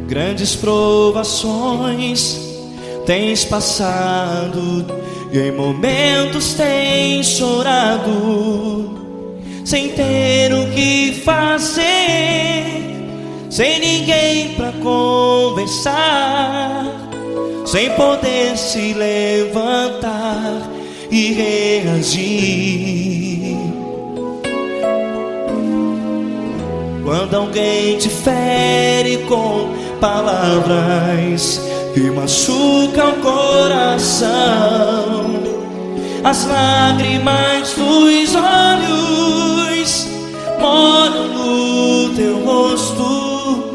Grandes provações tens passado e em momentos tens chorado, sem ter o que fazer, sem ninguém pra conversar, sem poder se levantar e reagir. Quando alguém te fere com palavras que machucam o coração, as lágrimas dos olhos molham no teu rosto,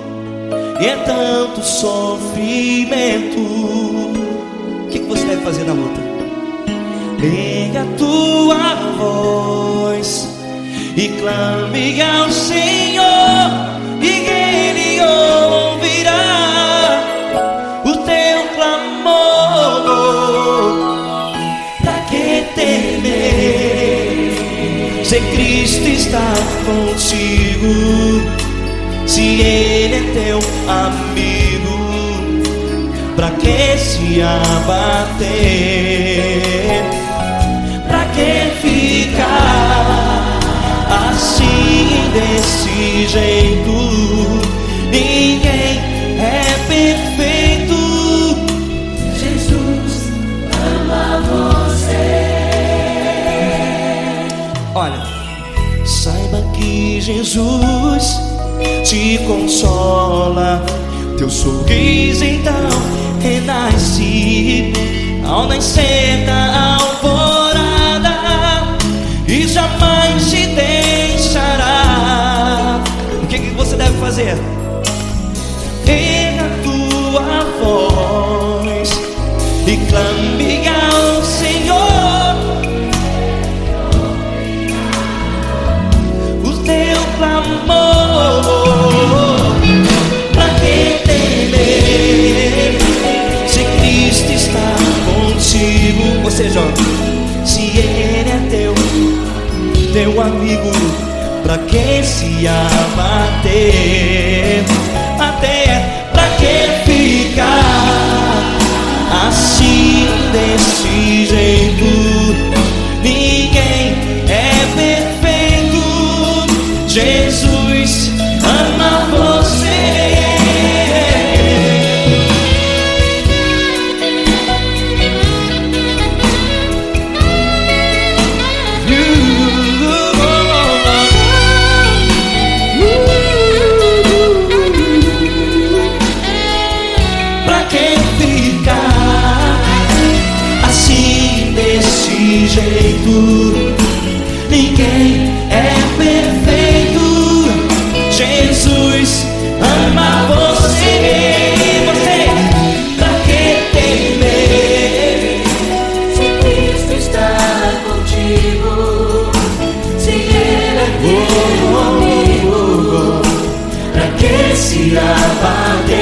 e é tanto sofrimento. O que você deve fazer na luta? Erga a tua voz e clame ao Senhor, e Ele ouvirá o teu clamor. Pra que temer, se Cristo está contigo, se Ele é teu amigo? Pra que se abater? Pra que ficar assim, desse jeito? Ninguém é perfeito. Jesus ama você. Olha, saiba que Jesus te consola, teu sorriso então renasce ao nascer da alvorada, e jamais te deixará. O que você deve fazer? Erga a tua voz e clame ao Senhor, o teu clamor. Pra que temer, se Cristo está contigo? Ou seja, se Ele é teu amigo, pra que se abater? Até pra que ficar assim, desse jeito? Ninguém é perfeito. Jesus ama você. Jeito, ninguém é perfeito. Jesus ama você. Você, pra que temer, se Cristo está contigo, se Ele é teu amigo? Pra que se abater?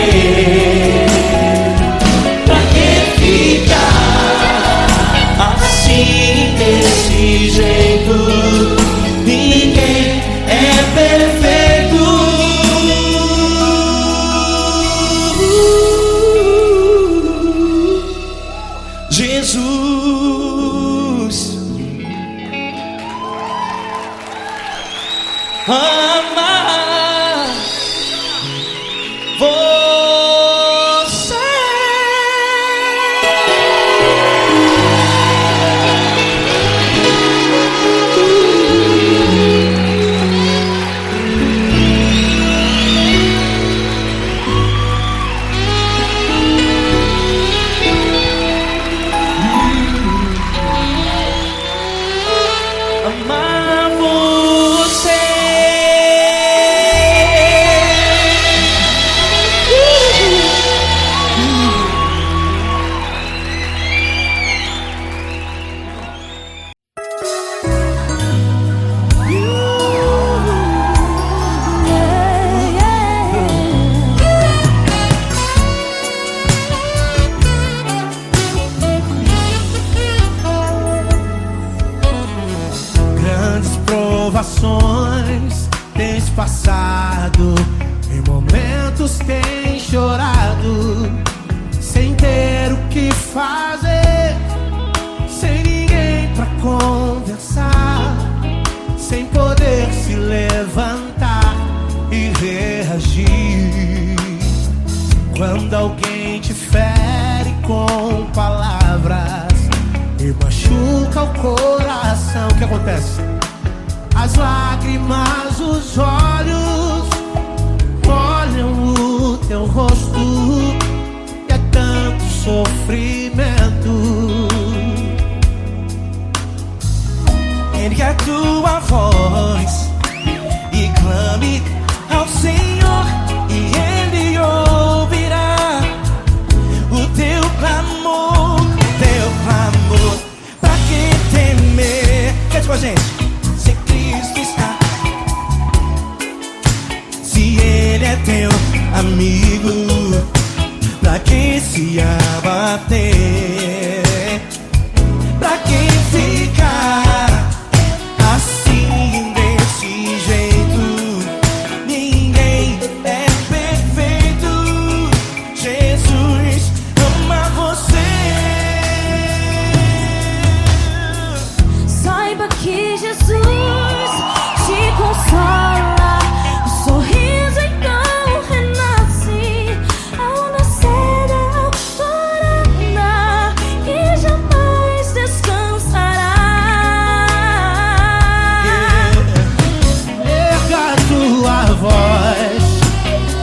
Pra que ficar assim, desse jeito? Ninguém é perfeito. Jesus ama você. Amar provações tens passado, em momentos tens chorado, sem ter o que fazer, sem ninguém pra conversar, sem poder se levantar e reagir. Quando alguém te fere com palavras e machuca o coração, o que acontece? As lágrimas, os olhos molham o teu rosto, e é tanto sofrimento. Ergue a tua voz e clame ao Senhor, e Ele ouvirá o teu clamor, teu clamor. Pra que temer? Cante com a gente. Se Cristo está, se Ele é teu amigo, pra que se abater? Pra que ficar assim, desse jeito? Ninguém é perfeito. Jesus ama você. Saiba que Jesus te consola, o sorriso então renasce ao nascer da alvorada e jamais descansará. Erga a tua voz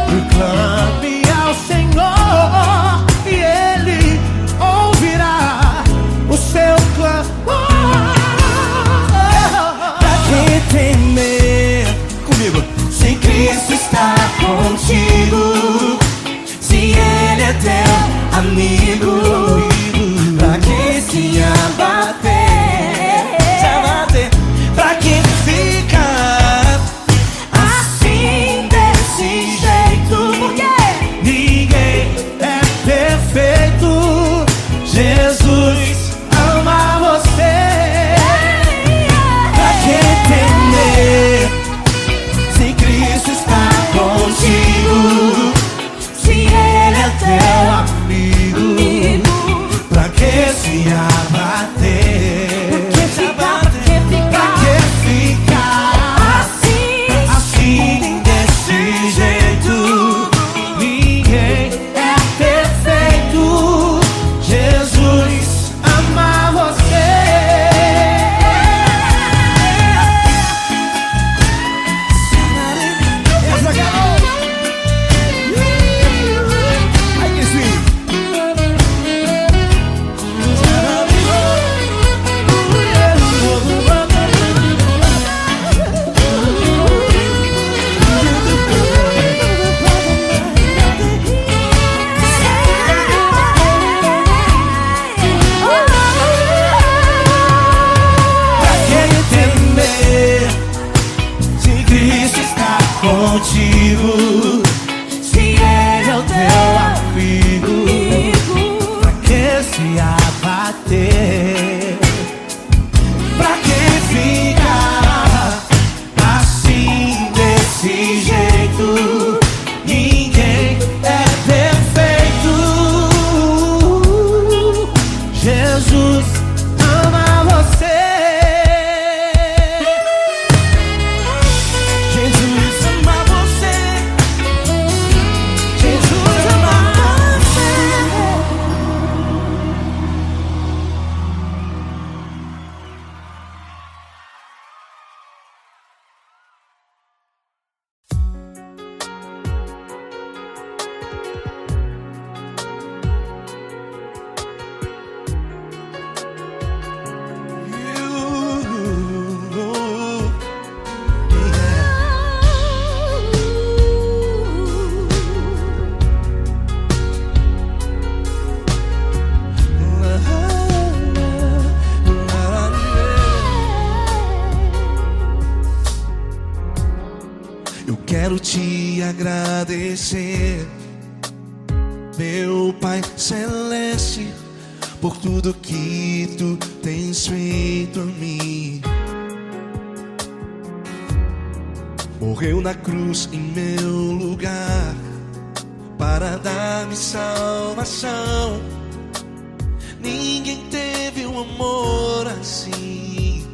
e clame ao Senhor, e Ele ouvirá o seu clamor. Pra que temer? Comigo. Se Cristo está contigo, se Ele é teu amigo, pra que se abater? Se abater. Pra que ficar assim, desse jeito? Por quê? Ninguém é perfeito. Jesus ama você. Pra que temer? Se Cristo está contigo, se Ele é teu Amigo, amigo, pra que se abater? Pra que ficar assim, desse jeito? Ninguém é perfeito. Jesus ama você. Essa garota. Aí que sim. Pra que temer? Se Cristo está contigo, se Ele é o teu amigo, pra que se abater? Pra que ficar assim, desse jeito? Ninguém é perfeito. Jesus ama você. Jesus ama você. Jesus ama você. Eu quero te agradecer, meu Pai Celeste, por tudo que tu tens feito a mim. morreu na cruz em meu lugar para dar-me salvação. Ninguém teve um amor assim.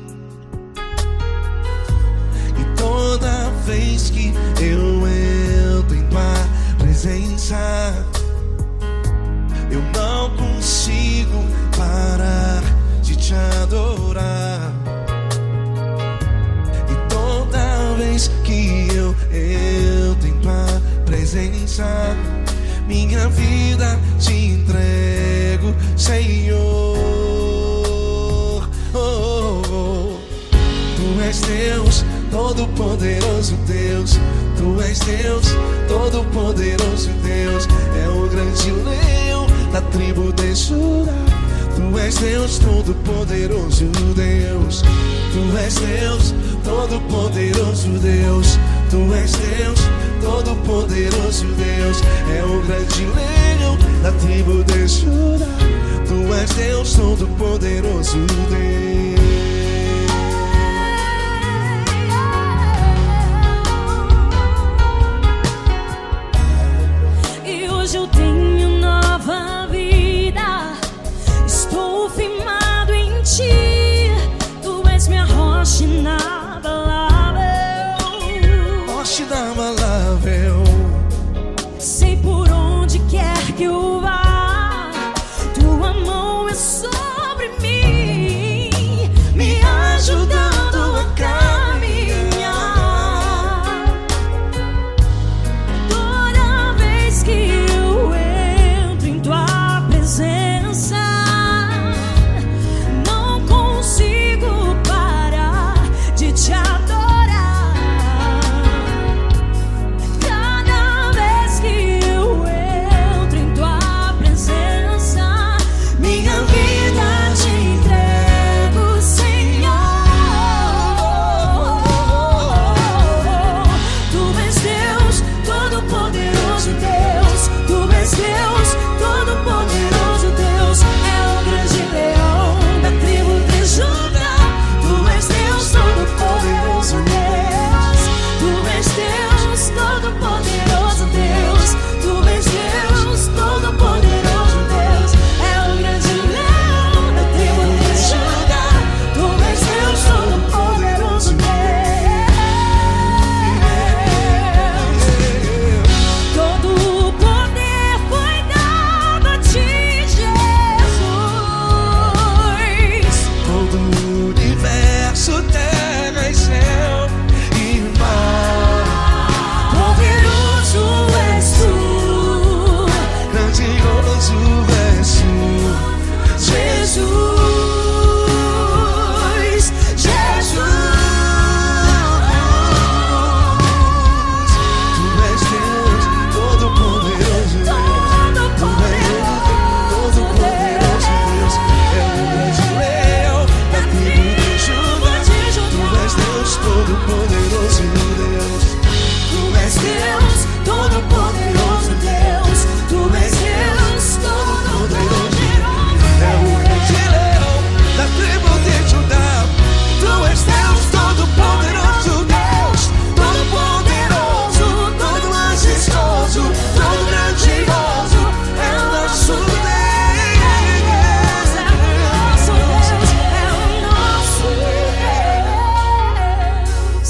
E toda vez que eu entro em tua presença, eu não consigo parar de te adorar. E toda vez que eu entro em tua presença, minha vida te entrego, Senhor. Tu és Deus, Todo-Poderoso Deus. Tu és Deus, Todo-Poderoso Deus. É o grande leão da tribo de Judá. Tu és Deus, Todo-Poderoso Deus. Tu és Deus, Todo-Poderoso Deus. Tu és Deus, Todo-Poderoso Deus. É o grande leão da tribo de Judá. Tu és Deus, Todo-Poderoso Deus. E hoje eu tenho nova vida. Estou firmado em ti. Tu és minha rocha inabalável. Rocha inabalável. Sei por onde quer que eu vá, tua mão é sobre mim, me ajudando a caminhar. Toda vez que eu entro em tua presença, não consigo parar de te adorar. Cada vez que eu entro em tua presença, minha vida te entrego, Senhor. Tu és Deus, Todo-Poderoso Deus. Tu és Deus, Todo-Poderoso Deus. É o grande leão da tribo de Judá. Tu és Deus, Todo-Poderoso Deus. Tu és Deus, Todo-Poderoso Deus. Tu és Deus, Todo-Poderoso Deus. É o grande leão da tribo de Judá. Tu és Deus, Todo-Poderoso Deus. Todo o poder foi dado a ti, Jesus. Todo o universo, terra e céu e mar. Poderoso és tu, Grandioso és tu, Jesus. Jesus. Tu és Deus, Todo-Poderoso Deus. Tu és Todo-Poderoso Deus. É o grande leão da tribo de Judá. Tu és Deus, Todo-Poderoso Deus. Tu és Deus, Todo-Poderoso Deus. Tu és Deus, Todo-Poderoso. É o grande leão da tribo de Judá. Tu és Deus, Todo-Poderoso Deus. Todo-Poderoso, todo majestoso, todo grandioso. É o nosso Deus. É o nosso Deus.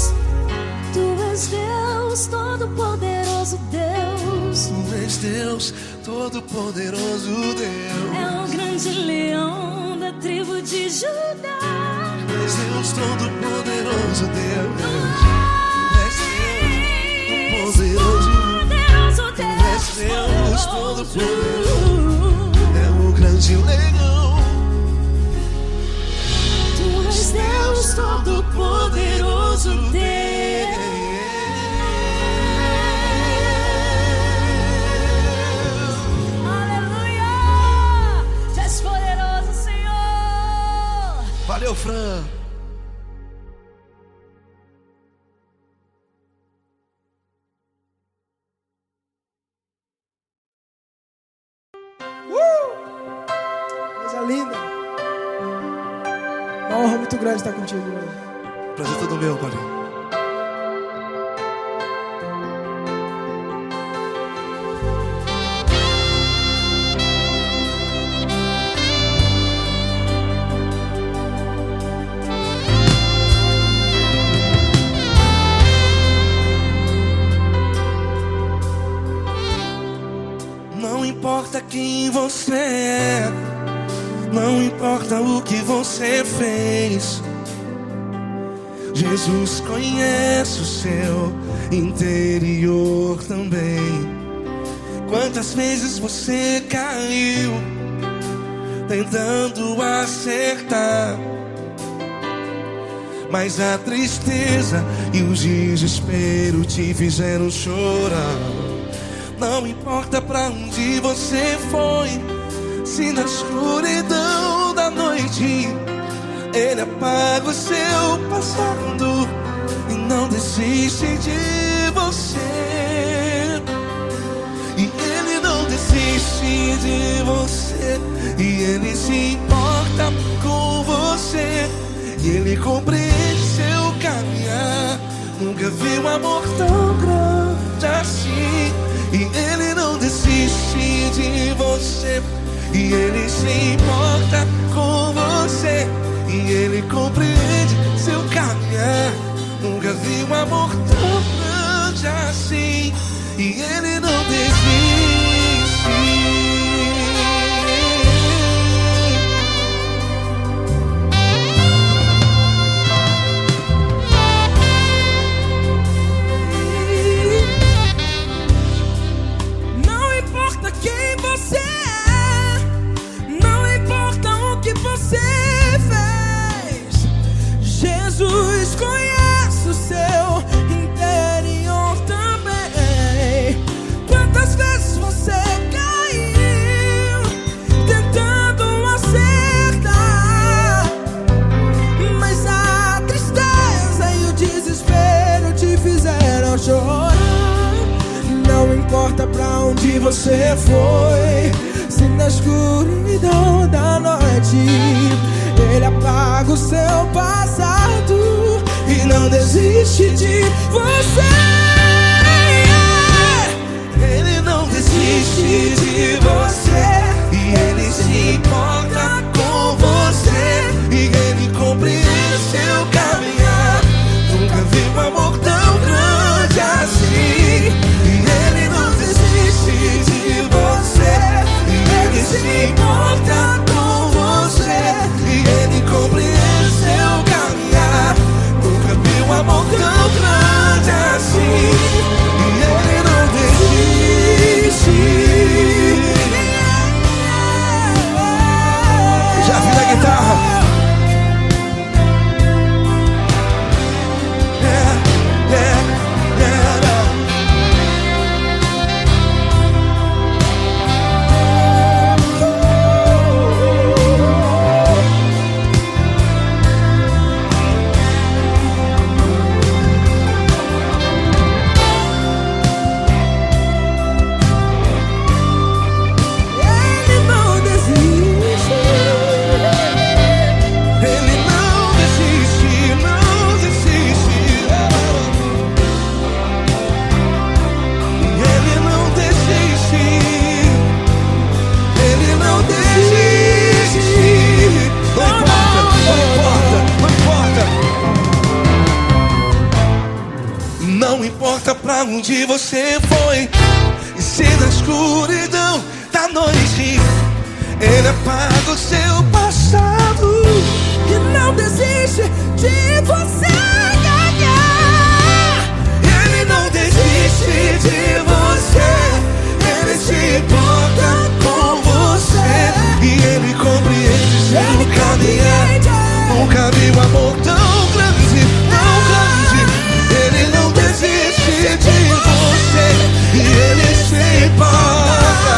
Tu és Deus, Todo-Poderoso Deus. Tu és Deus, Todo-Poderoso Deus. É o grande leão da tribo de Judá. Tu és Deus, Todo-Poderoso Deus. Tu és Deus, Todo-Poderoso. Poderoso Tu és Deus. Deus, Todo-Poderoso. É o grande leão. Tu és Deus, Todo-Poderoso Deus. Aleluia! Tu és poderoso, Senhor. Valeu, Fran. Coisa linda. Uma honra muito grande estar contigo hoje. Prazer todo meu, Paulinho. quem você é, não importa o que você fez. Jesus conhece o seu interior também. Quantas vezes você caiu tentando acertar, mas a tristeza e o desespero te fizeram chorar. Não importa pra onde você foi, se na escuridão da noite Ele apaga o seu passado e não desiste de você. E Ele não desiste de você, e Ele se importa com você, e Ele compreende seu caminhar. Nunca vi um amor tão grande assim. E Ele não desiste de você, e Ele se importa com você, e Ele compreende seu caminhar. Nunca vi um amor tão grande assim. E Ele não desiste. Não importa quem você é, não importa o que você fez, Jesus conhece o seu interior também. Quantas vezes você caiu tentando acertar, mas a tristeza e o desespero te fizeram chorar. Não importa pra onde você foi, se na escuridão da noite Ele apaga o seu passado e não desiste de você. Ele não desiste de você, e Ele se importa com você, e Ele compreende seu caminhar. Nunca vi um amor tão grande assim. E Ele não desiste de você, e Ele se importa com você, e Ele compreende seu caminhar. Nunca vi um amor tão grande assim. E Ele não desiste. Já vi na guitarra. Ele não desiste. Ele não desiste, não desiste. Ele não desiste. Ele não desiste. Não importa, não importa, não importa. Não importa pra onde você foi, e se na escuridão da noite Ele apaga o seu passado E não desiste de você ganhar. Ele não desiste de você, Ele se importa com você, e Ele compreende seu caminhar. Nunca vi um amor tão grande, tão grande. Ele não desiste de você, e Ele se importa,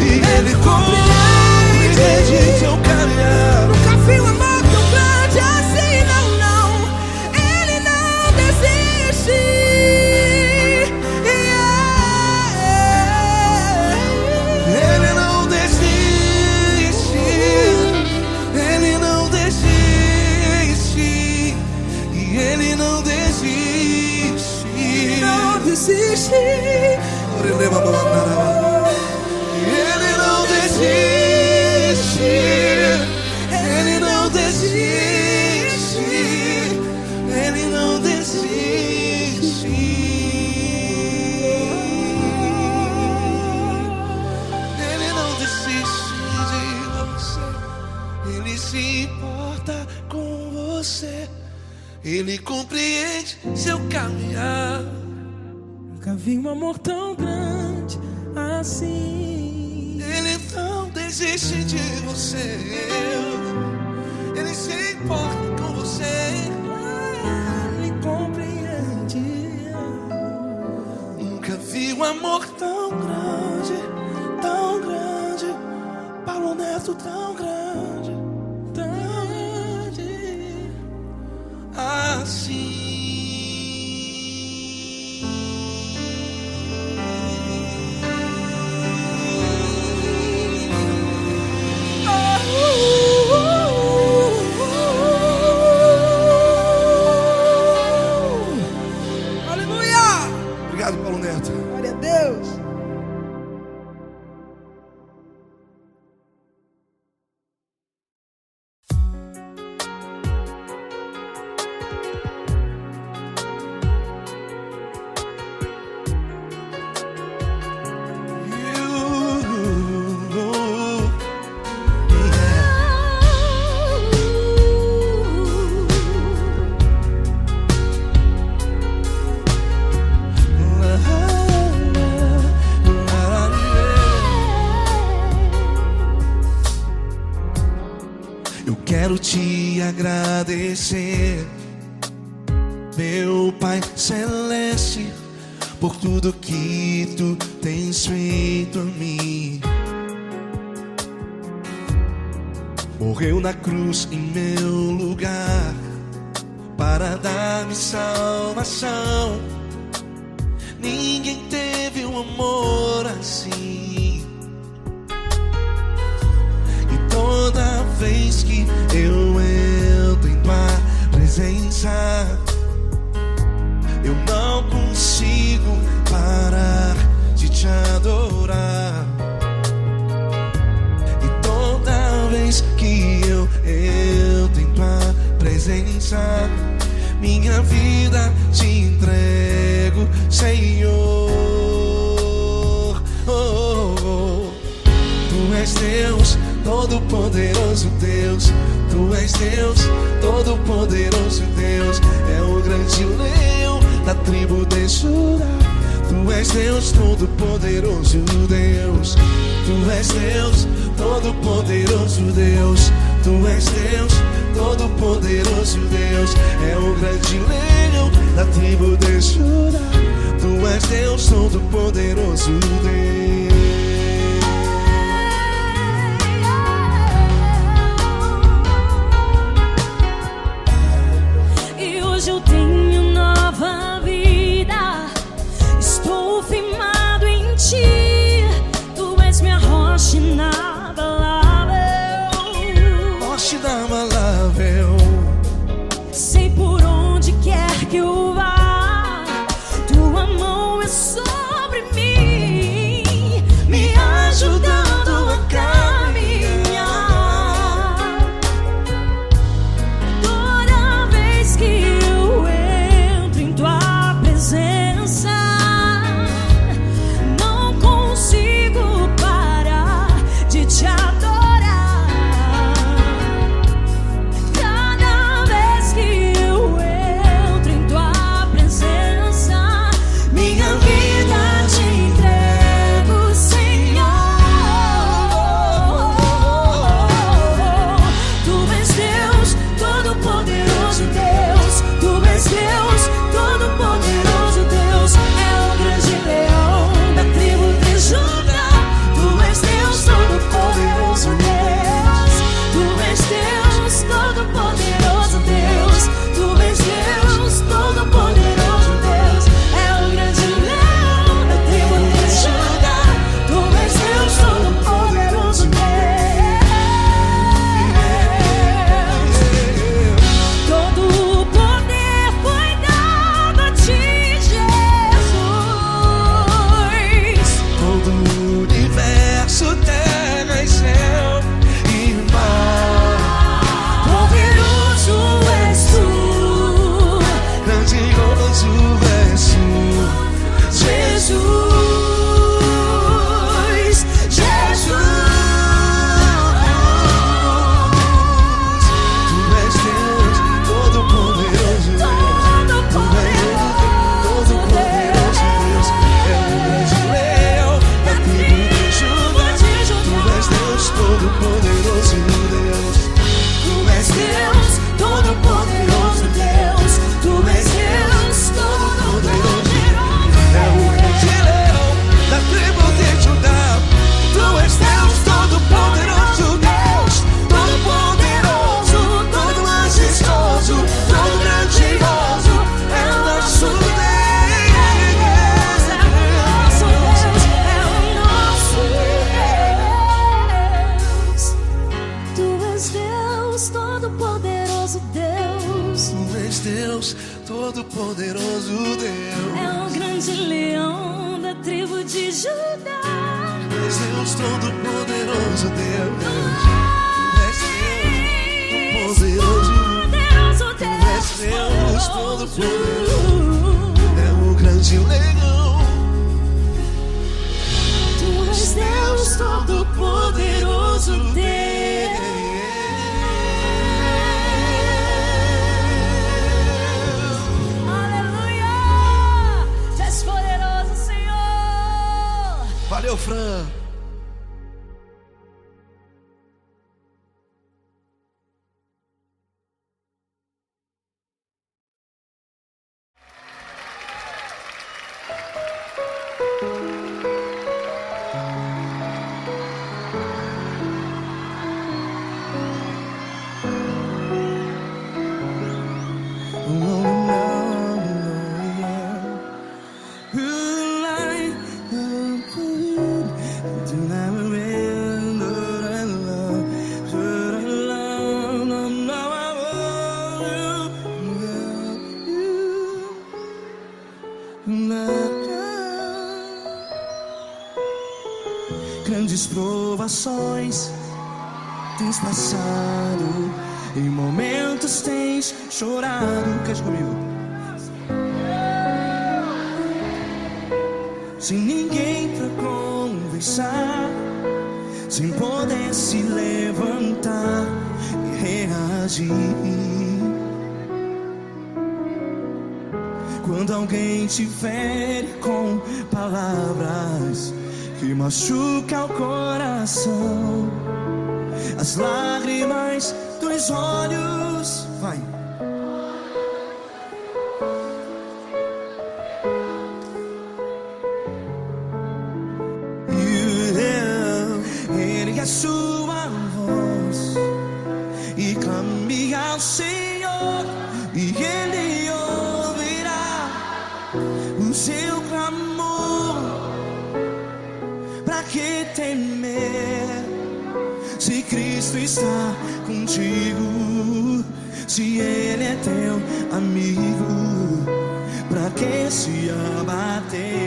e Ele compreende seu caminhar. Nunca vi um amor tão grande assim, não, não. Ele não desiste. Ele não desiste. Ele não desiste. E Ele não desiste. Não desiste. Ele não desiste. Ele não desiste. Ele não desiste. surpreende seu caminhar. Nunca vi um amor tão grande assim. Ele não desiste de você, ele se importa com você. Ele compreende. Nunca vi um amor tão grande, tão grande. Paulo Neto tão grande, Tão grande assim. Aleluia! Obrigado, Paulo Neto. Glória a Deus. Eu quero te agradecer, meu Pai Celeste, por tudo que tu tens feito a mim. Morreu na cruz em meu lugar para dar-me salvação. Ninguém teve um amor assim. E toda vez que eu entro em tua presença, eu não consigo parar de te adorar. E toda vez que eu entro em tua presença, minha vida te entrego, Senhor. Tu és Deus, Todo-Poderoso Deus. Tu és Deus, Todo-Poderoso Deus. É o grande leão da tribo de Judá. Tu és Deus, Todo-Poderoso Deus. Tu és Deus, Todo-Poderoso Deus. Tu és Deus, Todo-Poderoso Deus. É o grande leão da tribo de Judá. Tu és Deus, Todo-Poderoso Deus. E hoje eu tenho nova vida. Estou firmado em ti. Tu és minha rocha inabalável. Rocha inabalável. Sei por onde quer que eu vá, tua mão é sobre mim, me ajudando a caminhar. Toda vez que eu entro em tua presença, não consigo parar de te adorar. Cada vez que eu entro em tua Todo-Poderoso Deus. É o grande leão da tribo de Judá. Tu és Deus, Todo-Poderoso Deus. Tu és Deus, Todo-Poderoso. Tu és Deus, Todo-Poderoso. É o grande leão. Tu és Deus Todo-Poderoso Deus. Aleluia! Tu és poderoso, Senhor. Valeu, Fran. Grandes provações tens passado, em momentos tens chorado. Cante comigo. Sem ninguém pra conversar, sem poder se levantar e reagir. Quando alguém te fere com palavras que machuca o coração, as lágrimas dos olhos, vai. Ergue a sua voz e clame ao Senhor, e Ele ouvirá o seu clamor. Pra que temer, se Cristo está contigo? Se Ele é teu amigo, pra que se abater?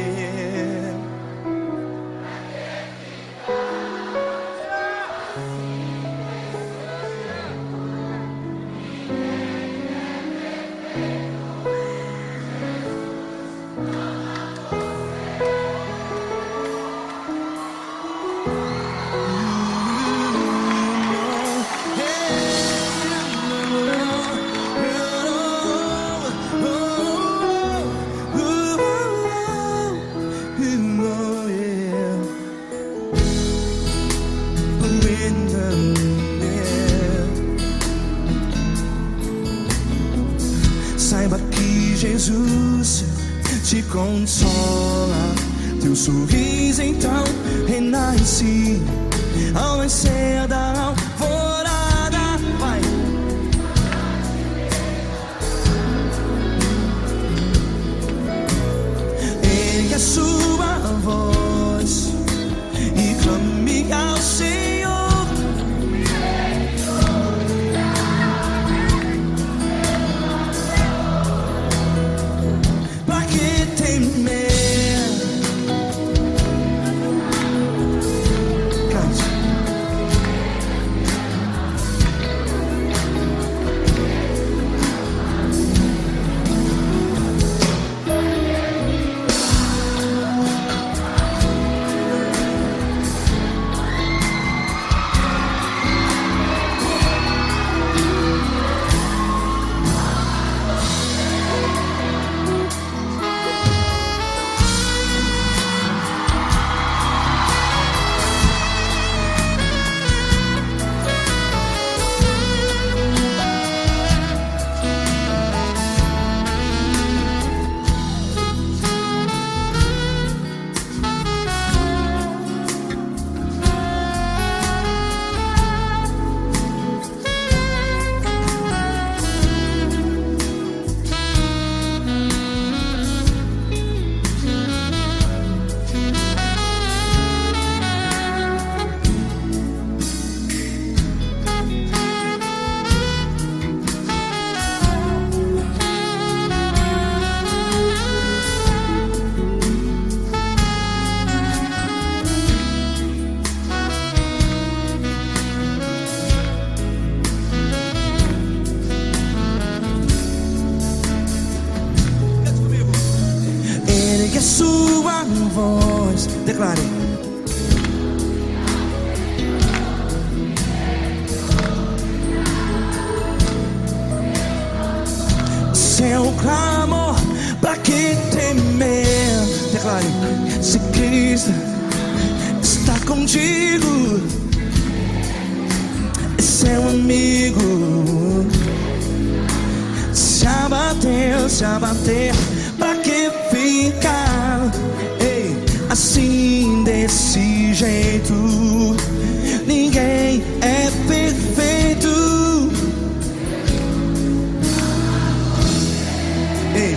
Saiba que Jesus te consola, teu sorriso então renasce ao nascer da alvorada. Vai. Ergue a sua voz e clame ao Senhor. a sua voz. Declare. Seu clamor, pra que temer? Declare. Se Cristo está contigo, é seu amigo. Se abater, pra que ficar? Ei, assim desse jeito, ninguém é perfeito. Ei,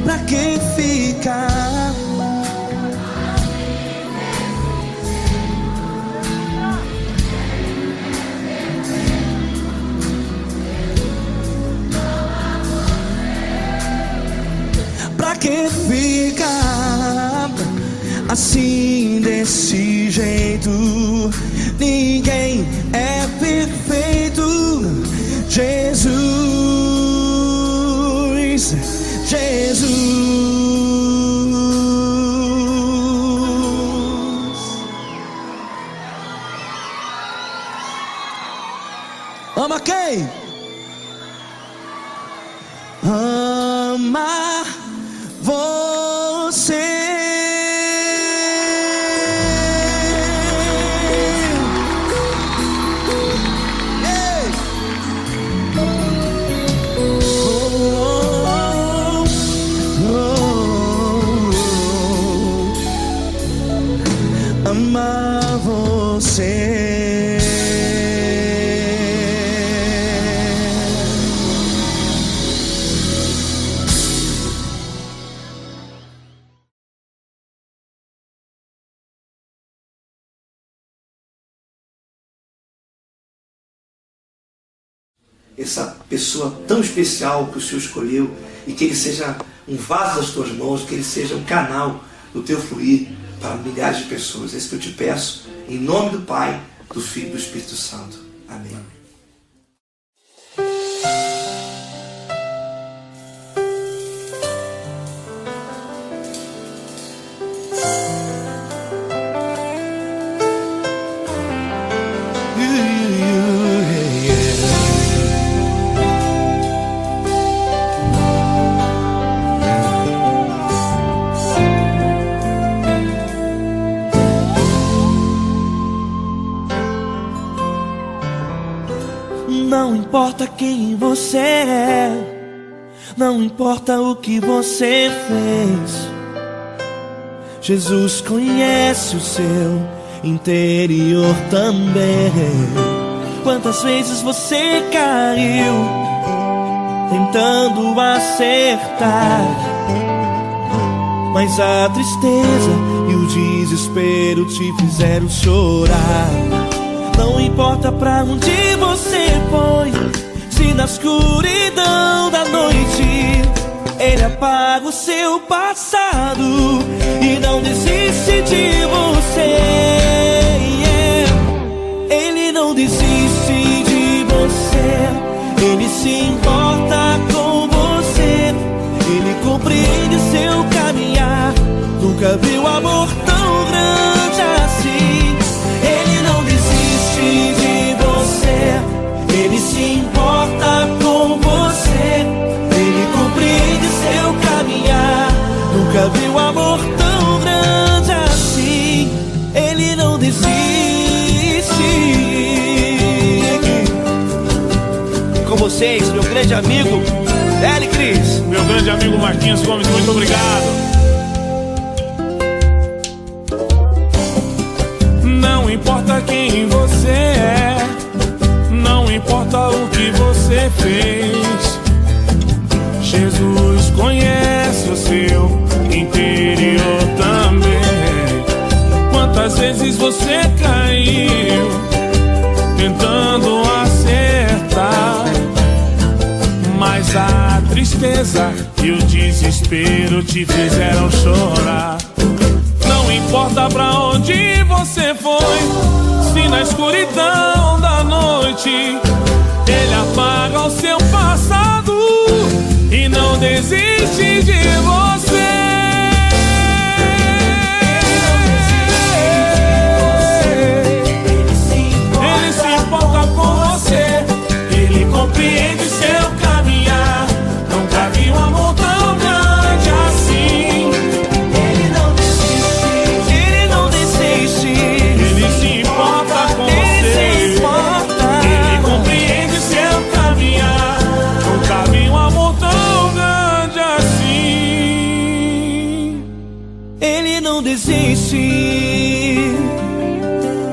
pra que ficar? Pra que ficar assim desse jeito? Ninguém é perfeito. Jesus, Jesus. Ama quem? Ama você. Ei. Amar você. Essa pessoa tão especial que o Senhor escolheu, e que ele seja um vaso das tuas mãos, que ele seja um canal do teu fluir para milhares de pessoas. É isso que eu te peço, em nome do Pai, do Filho e do Espírito Santo. Amém. Não importa quem você é, não importa o que você fez, Jesus conhece o seu interior também. Quantas vezes você caiu tentando acertar, mas a tristeza e o desespero te fizeram chorar. Não importa pra onde você foi, se na escuridão da noite Ele apaga o seu passado e não desiste de você. Ele não desiste de você, Ele se importa com você, Ele compreende seu caminhar. Nunca viu amor tão grande assim. Ele não desiste de você, Ele se importa com você, Ele compreende seu caminhar. Nunca viu amor tão grande assim. Ele não desiste. Com vocês, meu grande amigo L. Cris. Meu grande amigo Marquinhos Gomes, muito obrigado. Não importa quem você é, não importa o que você fez, Jesus conhece o seu interior também. Quantas vezes você caiu tentando acertar, mas a tristeza e o desespero te fizeram chorar. Não importa pra onde você foi, se na escuridão da noite Ele apaga o seu passado e não desiste de você. desiste,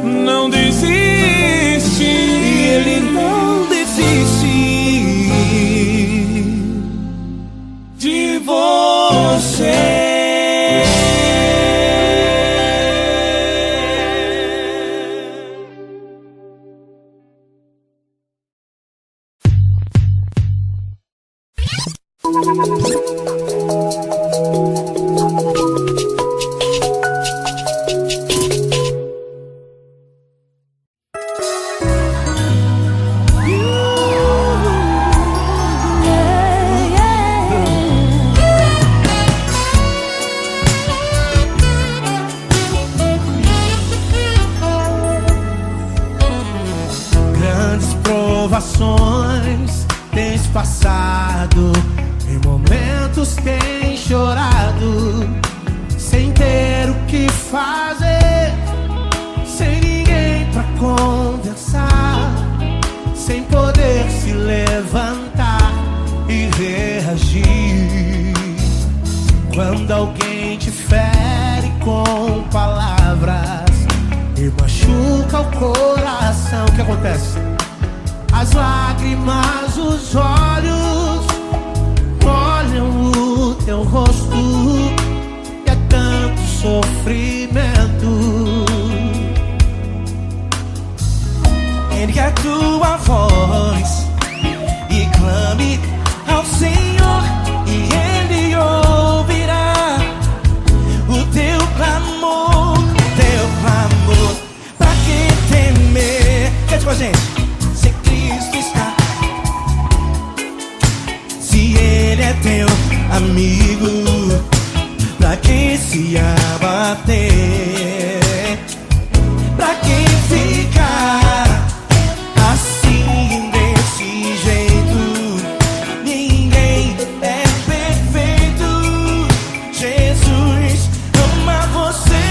não desiste. e Ele não desiste De você. Grandes provações tens passado, em momentos tens chorado, sem ter o que fazer, sem ninguém pra conversar, sem poder se levantar e reagir. Quando alguém te fere com palavras e machuca o coração, o que acontece? As lágrimas, os olhos molham o teu rosto, e é tanto sofrimento. Ergue a tua voz e clame ao Senhor, e Ele ouvirá o teu clamor, teu clamor. Pra que temer? Cante com a gente. Se Cristo está, se Ele é teu amigo, pra que se abater? Pra que ficar assim desse jeito? Ninguém é perfeito. Jesus ama você.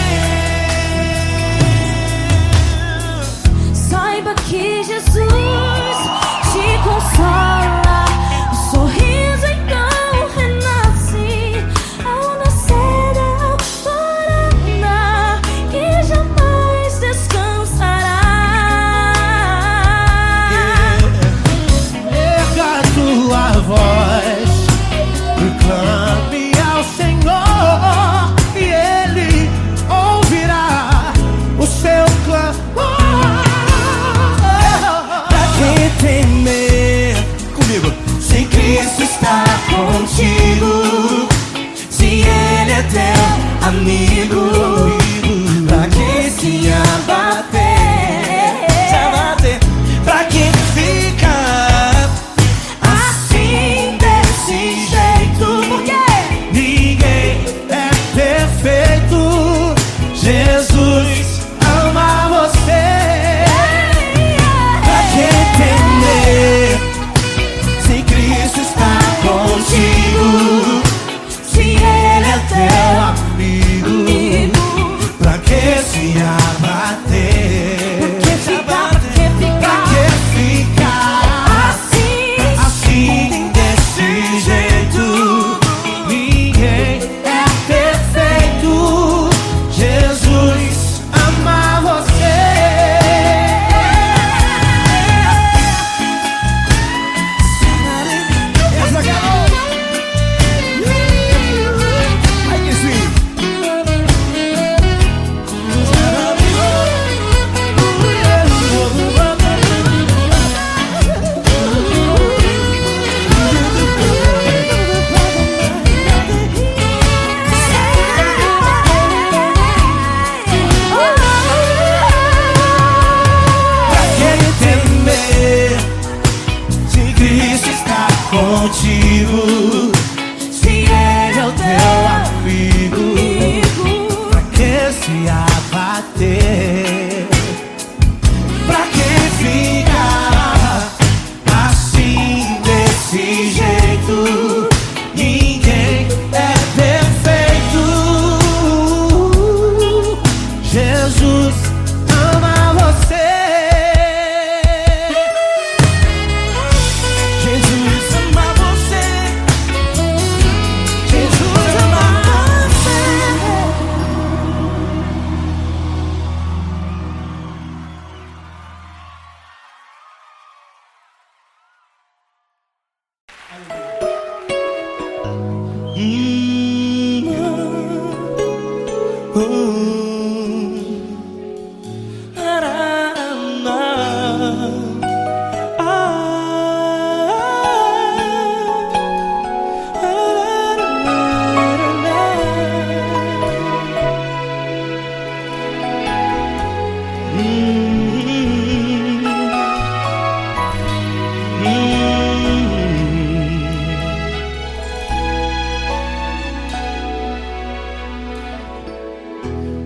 Saiba que Jesus te consola, o sorriso então renasce ao nascer da alvorada, que jamais descansará. Erga a tua voz, proclame ao Senhor, e Ele ouvirá o seu clamor. Pra que temer? Comigo. Se Cristo está contigo, se Ele é teu amigo, pra que se abater? Se abater. Pra que ficar assim desse jeito? Porque ninguém é perfeito. Jesus ama você. Pra que temer? Se Cristo está contigo, se Ele é teu amigo,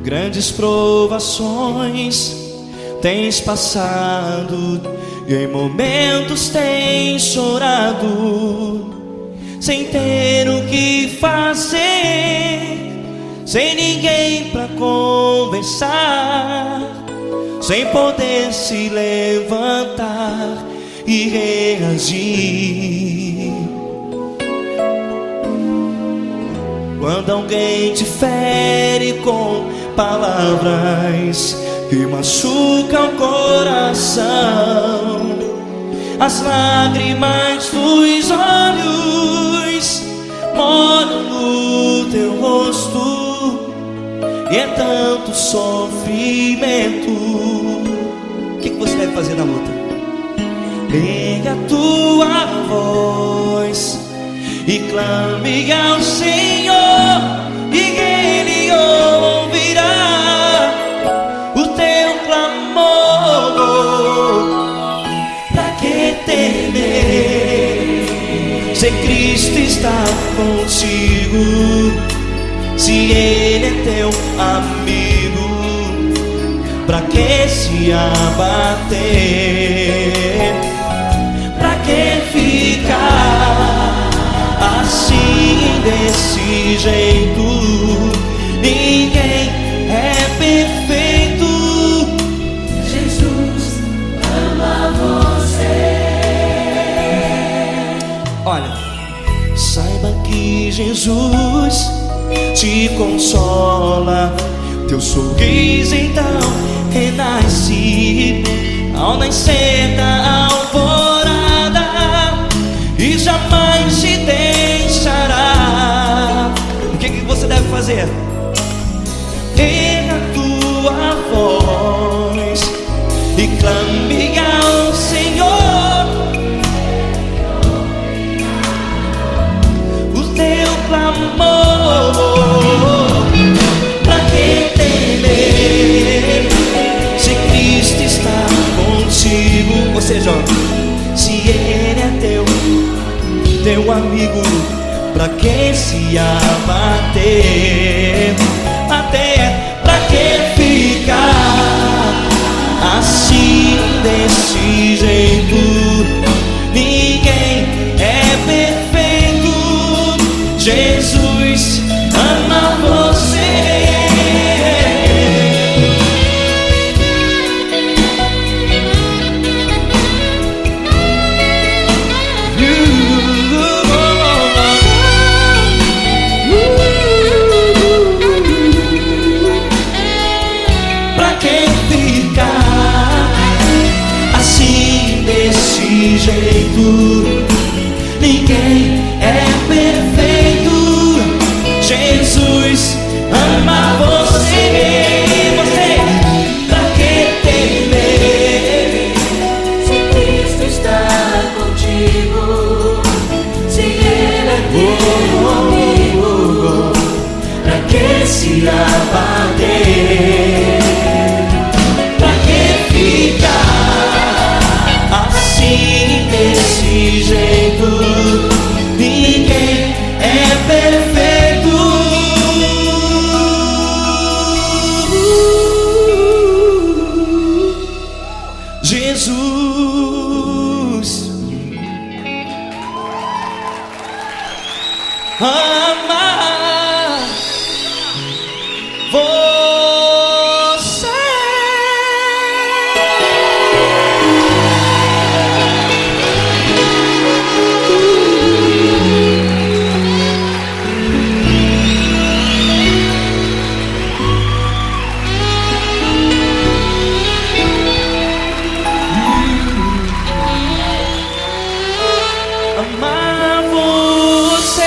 Grandes provações tens passado, e em momentos tens chorado, sem ter o que fazer, sem ninguém pra conversar, sem poder se levantar e reagir. Quando alguém te fere com palavras que machucam o coração, as lágrimas dos olhos molham no teu rosto, e é tanto sofrimento. O que você deve fazer na luta? Erga a tua voz e clame ao Senhor, e Ele ouvirá o teu clamor. Pra que temer, se Cristo está contigo, se Ele é teu amigo? Pra que se abater? Pra que ficar assim, desse jeito? Ninguém é perfeito. Jesus ama você. Olha, saiba que Jesus te consola, teu sorriso então renasce ao nascer da alvorada, e jamais te deixará. O que você deve fazer? Erga a tua voz e clame ao Senhor, o teu clamor. Pra que temer, se Cristo está contigo? Ou seja, se Ele é teu amigo, pra que se abater? Até pra que ficar assim, desse jeito? Ninguém é perfeito. Jesus ama você. Pra que ficar assim, desse jeito? Ninguém é perfeito. Jesus ama você. Pra que temer, Se Cristo está contigo, se Ele é teu amigo, pra que se abater? Pra que ficar assim, desse jeito? Ninguém é perfeito. Jesus ama você. Amar você.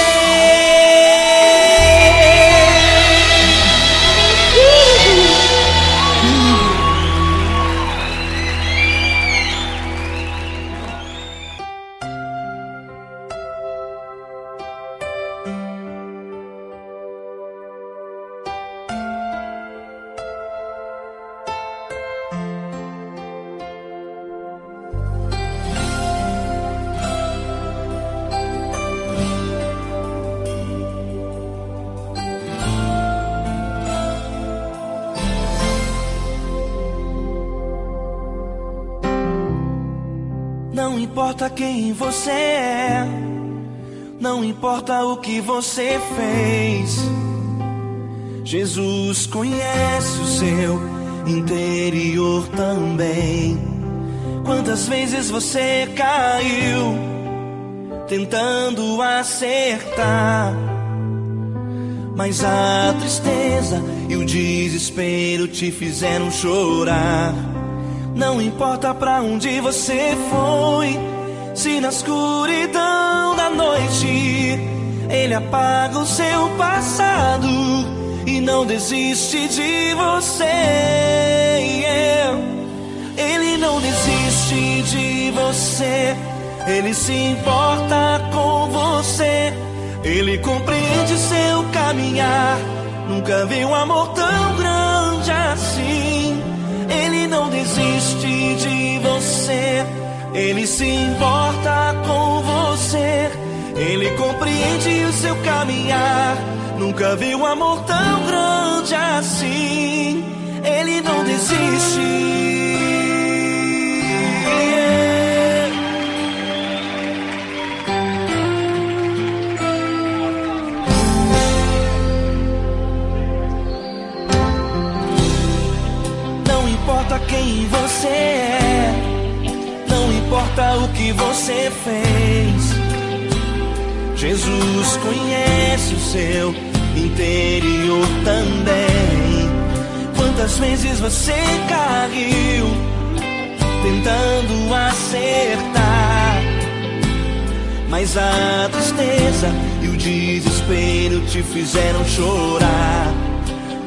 importa quem você é, não importa o que você fez, Jesus conhece o seu interior também. Quantas vezes você caiu tentando acertar, mas a tristeza e o desespero te fizeram chorar. Não importa pra onde você foi, se na escuridão da noite Ele apaga o seu passado e não desiste de você. Ele não desiste de você, Ele se importa com você, Ele compreende seu caminhar. Nunca vi um amor tão grande assim. Ele não desiste de você, Ele se importa com você, Ele compreende o seu caminhar. Nunca vi um amor tão grande assim. Ele não desiste. Não importa quem você é, não importa o que você fez, Jesus conhece o seu interior também. Quantas vezes você caiu tentando acertar, mas a tristeza e o desespero te fizeram chorar.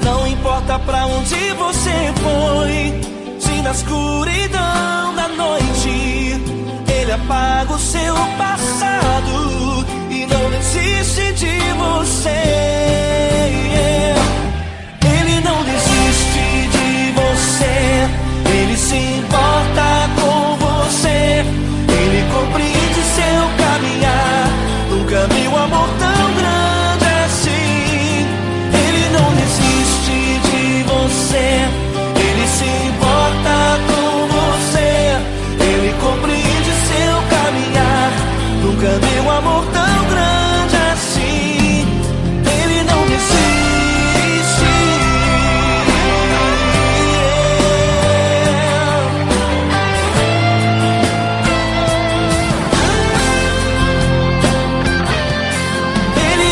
Não importa pra onde você foi, se na escuridão da noite Ele apaga o seu passado e não desiste de você. Ele não desiste de você, Ele se importa com você, Ele compreende seu caminhar. Nunca vi um amor tão grande assim. Ele não desiste de você, Ele se importa com você, Ele compreende seu caminhar. Nunca vi um amor tão grande assim. Ele não desiste. Ele não desiste. Ele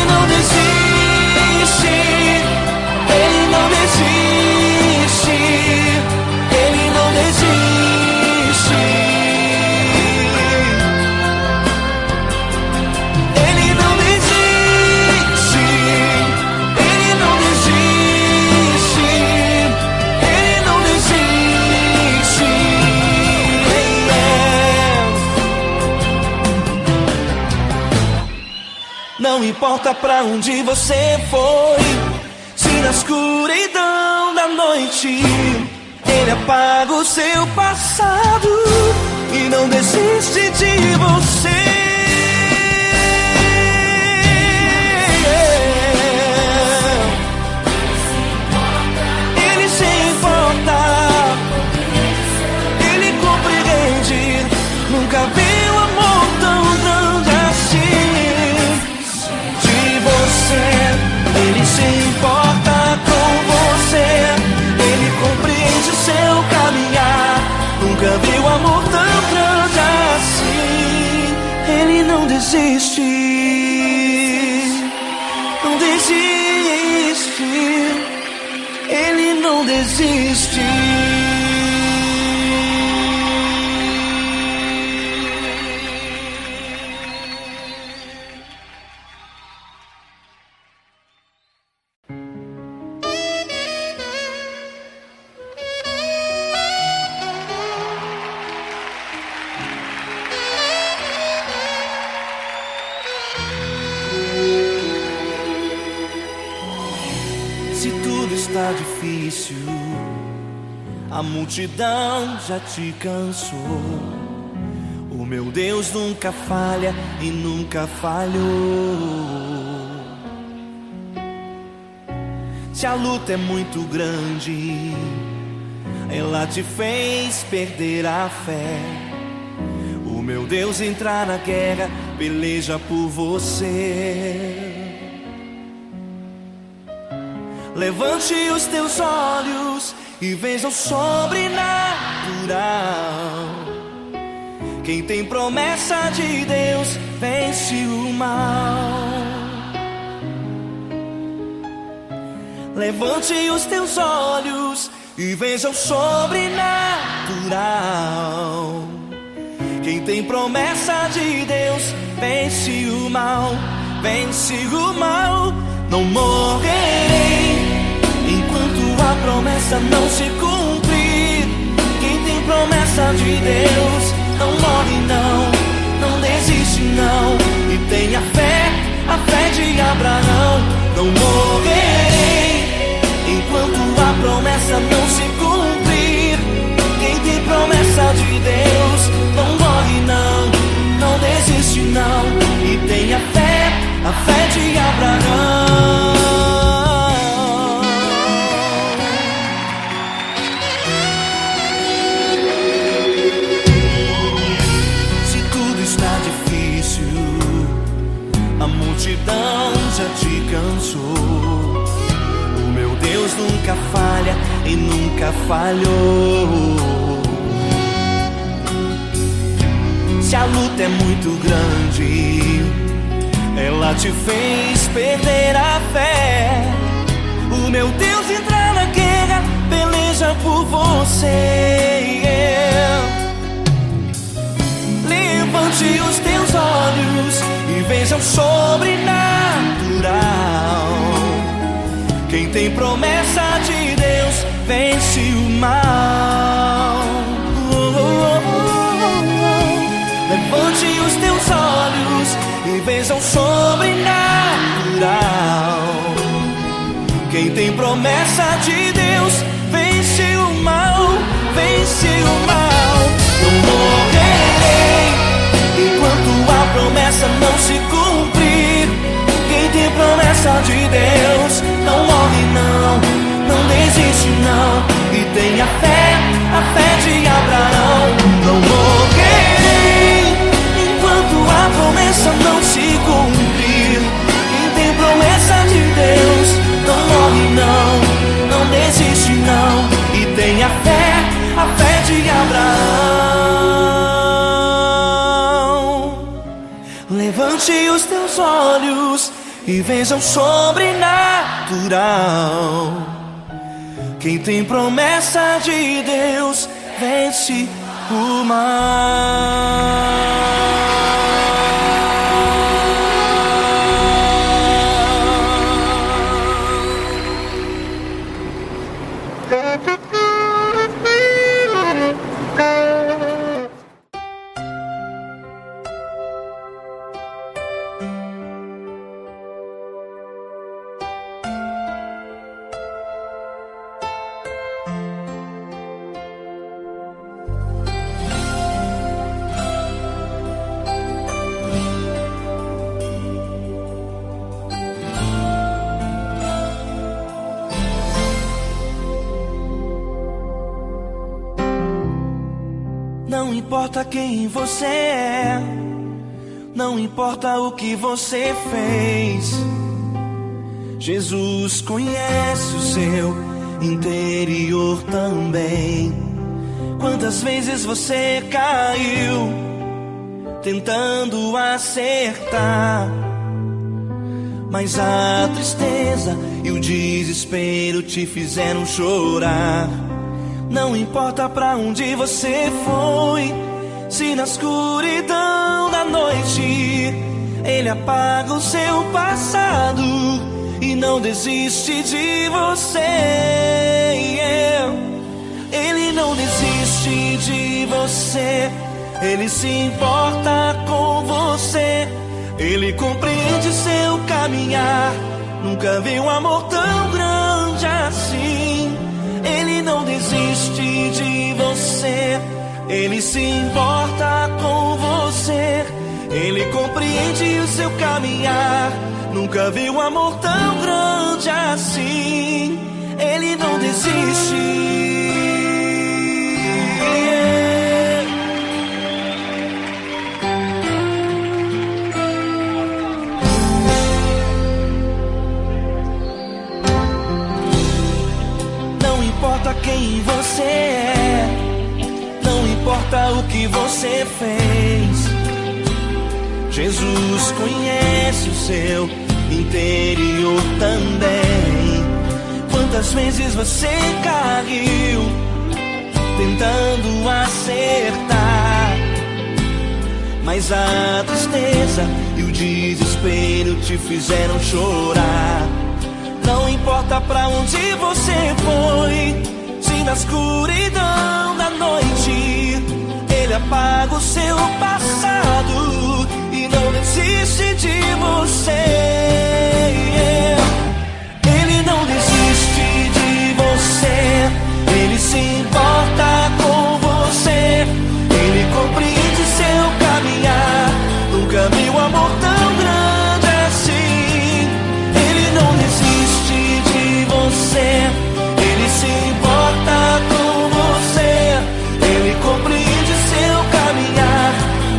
não desiste. Ele não desiste. Ele não desiste. Ele não desiste. Ele não desiste. Não importa pra onde você foi, se na escuridão da noite Ele apaga o seu passado e não desiste de você. Ele se importa, Ele compreende. Nunca vi um amor tão grande assim. De você, Ele se importa com você, Ele compreende o seu caminhar. Nunca vi um amor tão grande assim. Ele não desiste, não desiste. Ele não desiste. Se tudo está difícil, a multidão já te cansou. O meu Deus nunca falha e nunca falhou. Se a luta é muito grande, ela te fez perder a fé. O meu Deus entrar na guerra, peleja por você. Levante os teus olhos e veja o sobrenatural. Quem tem promessa de Deus vence o mal. Levante os teus olhos e veja o sobrenatural. Quem tem promessa de Deus vence o mal, vence o mal. Não morrerei enquanto a promessa não se cumprir. Quem tem promessa de Deus não morre não, não desiste não. E tenha fé, a fé de Abraão. Não morrerei enquanto a promessa não se cumprir. Quem tem promessa de Deus não morre não, não desiste não. E tenha fé, a fé de Abraão. Se tudo está difícil, a multidão já te cansou. O meu Deus nunca falha e nunca falhou. Se a luta é muito grande, ela te fez perder a fé. O meu Deus entra na guerra, peleja por você. Levante os teus olhos e veja o sobrenatural. Quem tem promessa de Deus vence o mal. Levante os teus olhos e veja o sobrenatural. Quem tem promessa de Deus vence o mal, vence o mal. Não morrerei enquanto a promessa não se cumprir. Quem tem promessa de Deus não morre não, não desiste não. E tenha fé, a fé de Abraão. Não morrerei enquanto a promessa não se cumprir. Quem tem promessa de Deus não morre não, não desiste não. E tenha fé, a fé de Abraão. Levante os teus olhos e veja o sobrenatural. Quem tem promessa de Deus vence o mal. Não importa quem você é, não importa o que você fez, Jesus conhece o seu interior também. Quantas vezes você caiu tentando acertar, mas a tristeza e o desespero te fizeram chorar. Não importa pra onde você foi, se na escuridão da noite Ele apaga o seu passado e não desiste de você. Ele não desiste de você, Ele se importa com você. Ele compreende seu caminhar, nunca vi um amor tão grande assim. Ele não desiste de você, Ele se importa com você. Ele compreende o seu caminhar, nunca vi um amor tão grande assim. Ele não desiste. quem você é, não importa o que você fez. Jesus conhece o seu interior também. Quantas vezes você caiu tentando acertar, mas a tristeza e o desespero te fizeram chorar. Não importa pra onde você foi, se na escuridão da noite Ele apaga o seu passado e não desiste de você. Ele não desiste de você, Ele se importa com você. Ele compreende seu caminhar, nunca viu amor tão grande assim. Ele não desiste de você, Ele se importa com você. Ele compreende seu caminhar,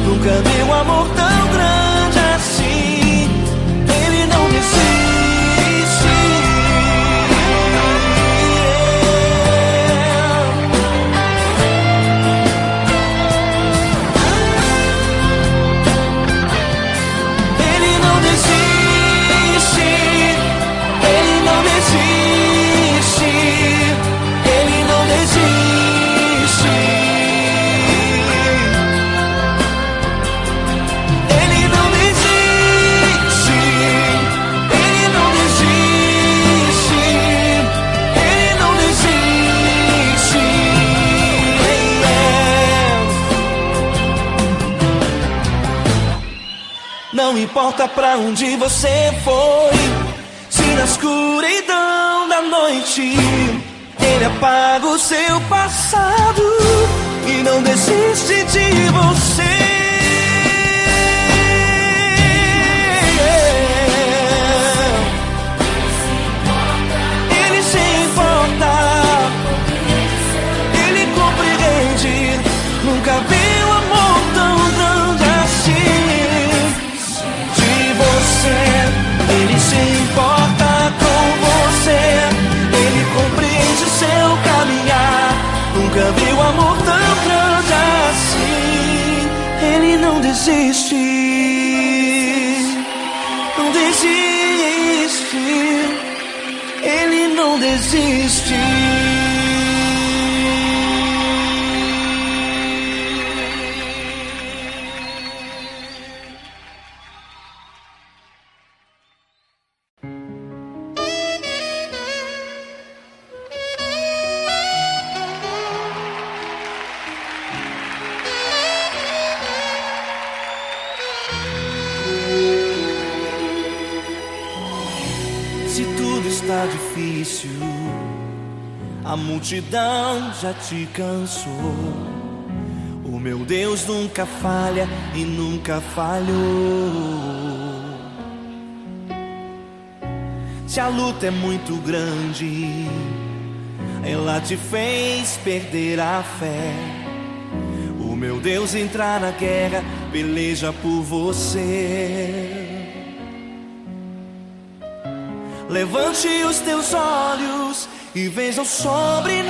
nunca viu amor tão grande assim. Ele não desiste. Não importa pra onde você foi, se na escuridão da noite Ele apaga o seu passado e não desiste de você. Ele se importa, Ele compreende, nunca viu amor tão grande assim. Ele se importa com você, Ele compreende o seu caminhar, nunca viu amor tão grande assim. Ele não desiste, não desiste, Ele não desiste. Está difícil, a multidão já te cansou. O meu Deus nunca falha e nunca falhou. Se a luta é muito grande, ela te fez perder a fé. O meu Deus entra na guerra, peleja por você. Levante os teus olhos e veja o sobrenatural.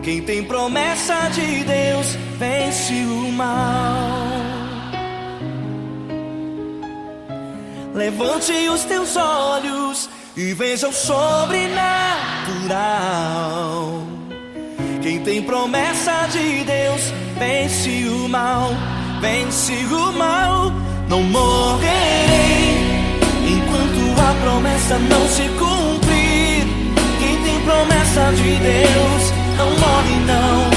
Quem tem promessa de Deus vence o mal. Levante os teus olhos e veja o sobrenatural. Quem tem promessa de Deus vence o mal, vence o mal. Não morrerei enquanto a promessa não se cumprir. Quem tem promessa de Deus não morre não,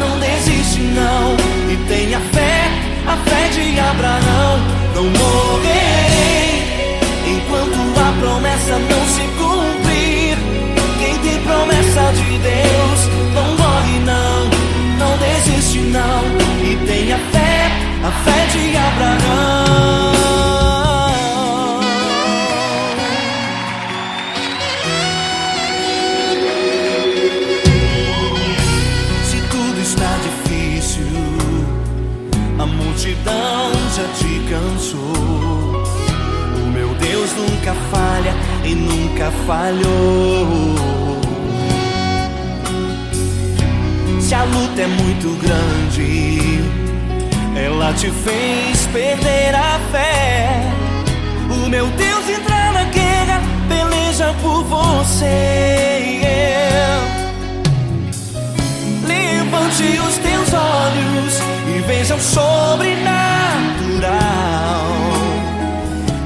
não desiste não. E tenha fé, a fé de Abraão. Não morrerei enquanto a promessa não se cumprir. Quem tem promessa de Deus não morre não, não desiste não. E tenha fé, a fé de Abraão. Se tudo está difícil, a multidão já te cansou. O meu Deus nunca falha e nunca falhou. Se a luta é muito grande, ela te fez perder a fé. O meu Deus entra na guerra, peleja por você. Levante os teus olhos e veja o sobrenatural.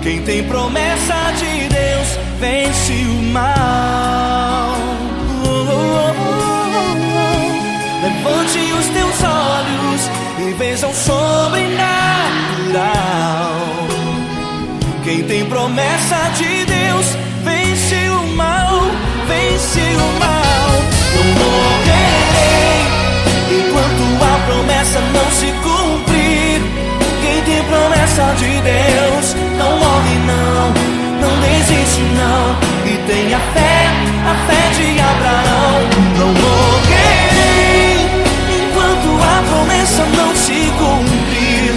Quem tem promessa de Deus vence o mal. Levante os teus olhos e veja o sobrenatural. Quem tem promessa de Deus vence o mal, vence o mal. Não morrerei enquanto a promessa não se cumprir. Quem tem promessa de Deus não morre não, não desiste não. E tenha fé, a fé de Abraão. Não morrerei enquanto a promessa não se cumprir.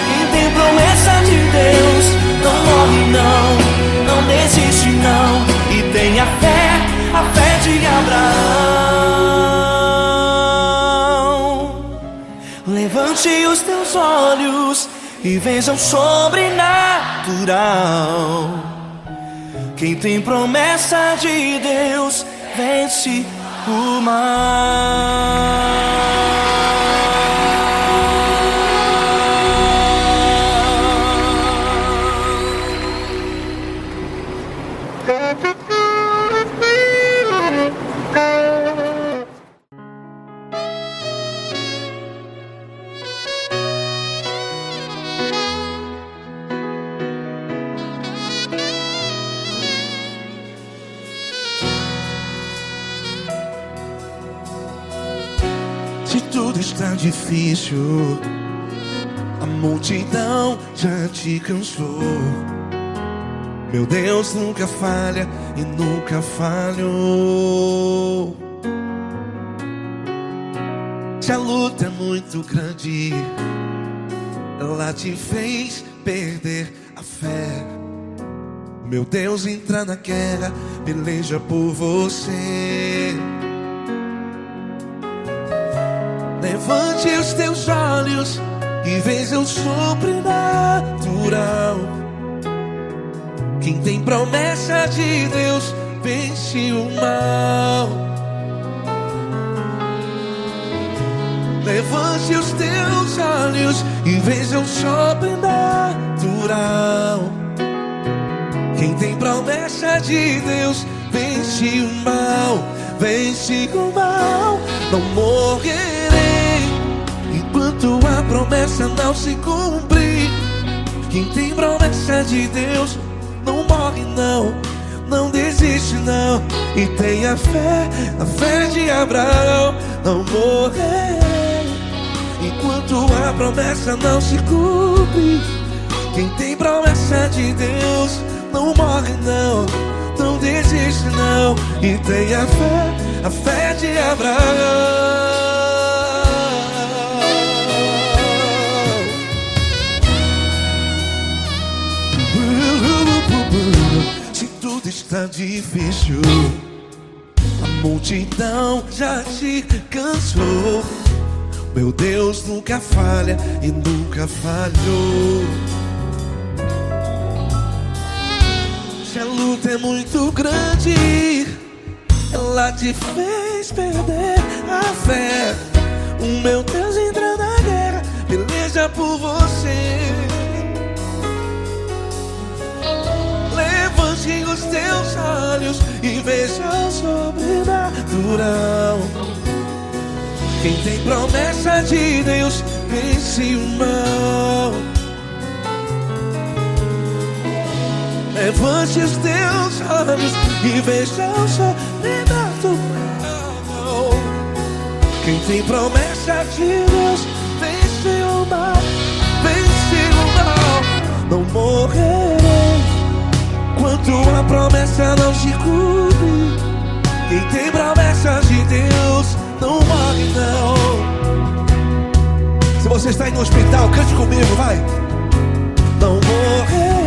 Quem tem promessa de Deus não morre não, não desiste não. E tenha fé, a fé de Abraão. Levante os teus olhos e veja o sobrenatural. Quem tem promessa de Deus vence o mal. Se tudo está difícil, a multidão já te cansou. Meu Deus nunca falha e nunca falhou. Se a luta é muito grande, ela te fez perder a fé. Meu Deus entra na guerra, peleja por você. Levante os teus olhos e veja o sobrenatural. Quem tem promessa de Deus vence o mal. Levante os teus olhos e veja o sobrenatural. Quem tem promessa de Deus vence o mal, vence o mal. Não morrerei enquanto a promessa não se cumprir. Quem tem promessa de Deus não morre não, não desiste não. E tenha fé, a fé de Abraão. Não morrerei enquanto a promessa não se cumpre. Quem tem promessa de Deus não morre não, não desiste não. E tenha fé, a fé de Abraão. Se tudo está difícil, a multidão já te cansou. Meu Deus nunca falha e nunca falhou. Se a luta é muito grande, ela te fez perder a fé. O meu Deus entra na guerra, peleja por você. Levante os teus olhos e veja o sobrenatural. Quem tem promessa de Deus vence o mal. Levante os teus olhos e veja o sobrenatural. Quem tem promessa de Deus vence o mal, vence o mal. Não morrerei enquanto a promessa não se cumpre. Quem tem promessa de Deus não morre não. Se você está aí no hospital, cante comigo, vai. Não morrerei.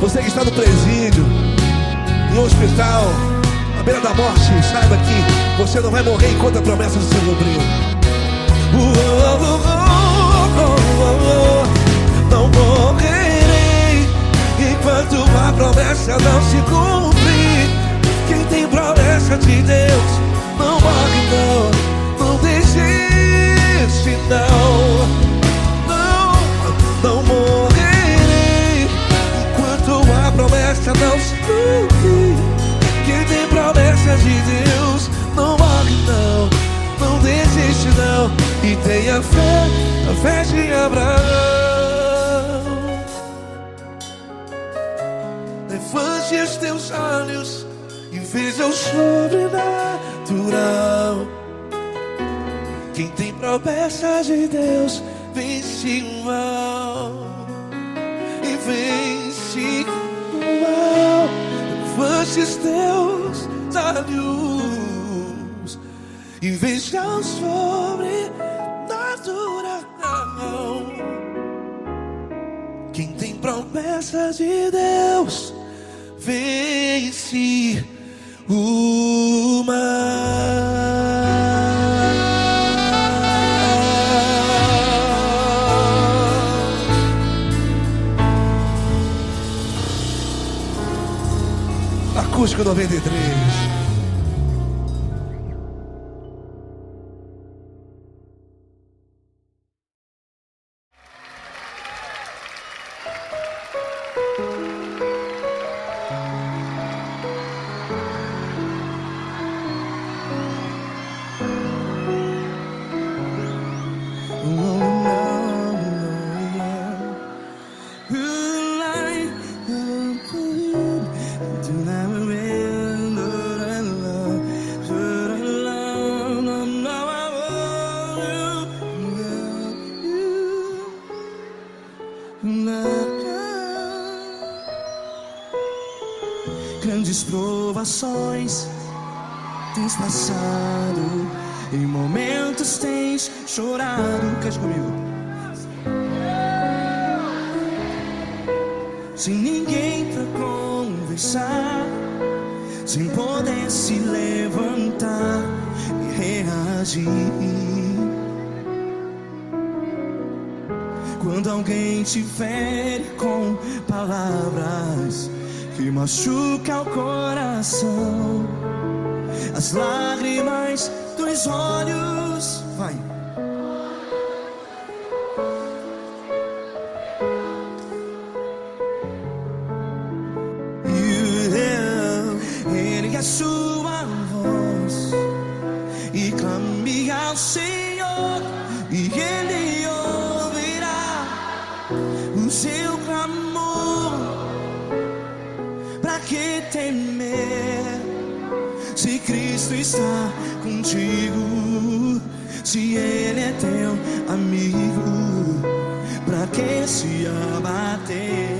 Você que está no presídio, no hospital, beira da morte, saiba que você não vai morrer enquanto a promessa não se cumpriu. Não morrerei enquanto a promessa não se cumprir. Quem tem promessa de Deus não morre não, não desiste não morrerei enquanto a promessa não se cumprir. Quem tem promessa de Deus não morre não desiste não. E tenha fé, a fé de Abraão. Levante os teus olhos e veja o sobrenatural. Quem tem promessa de Deus vence o mal e vence o mal. Levante os teus olhos e veja o sobrenatural. Quem tem promessa de Deus vence o mal. Acústico 93. Grandes provações tens passado, em momentos tens chorado. Cante comigo. Sem ninguém pra conversar, sem poder se levantar e reagir. Quando alguém te fere com palavras que machuca o coração, as lágrimas dos olhos, vai. Ergue a sua voz e clame ao Senhor, e Ele ouvirá o seu clamor. Pra que temer, se Cristo está contigo, se Ele é teu amigo? Pra que se abater?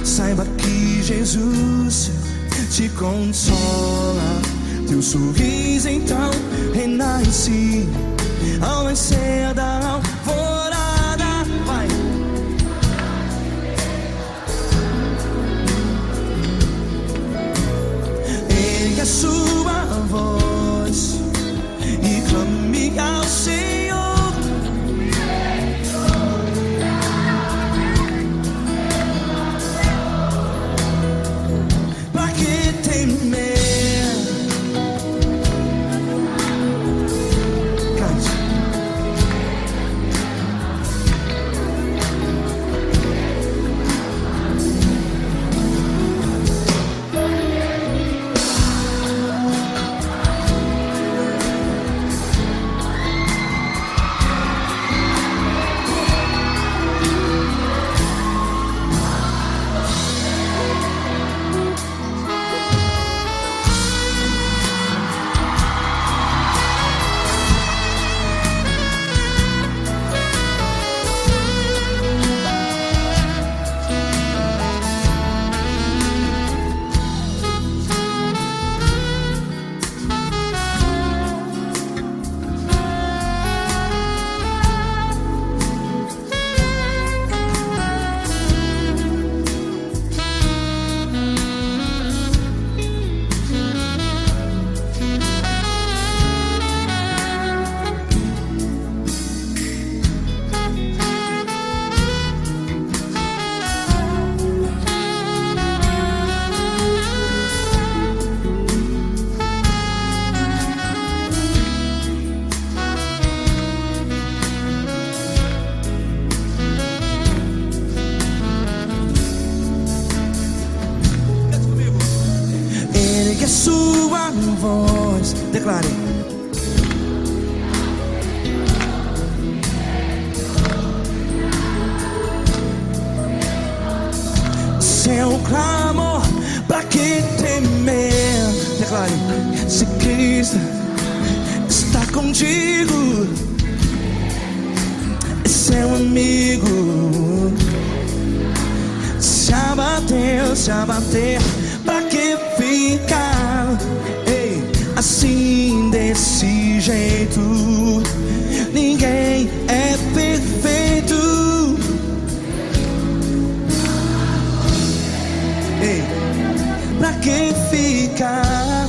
Saiba que Jesus te consola, teu sorriso então renasce ao nascer da alvorada. Vai. Ergue a sua voz e clame ao Senhor. voz. Declare. Seu clamor, pra que temer? Declare. Se Cristo está contigo, é seu amigo. Se abater, pra que ficar? Ei, assim desse jeito, ninguém é perfeito. Ei, pra que ficar?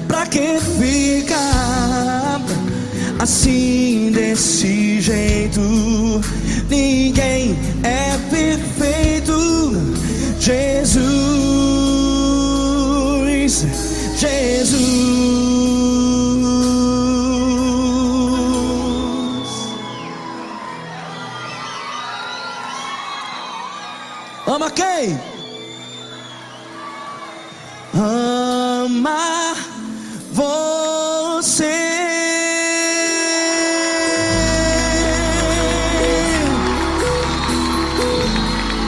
Pra que ficar assim desse jeito? Ninguém é perfeito. Jesus, Jesus. Ama quem? Ama você.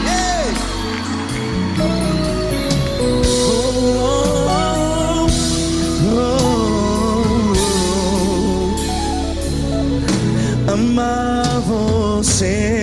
Ei. Amar você.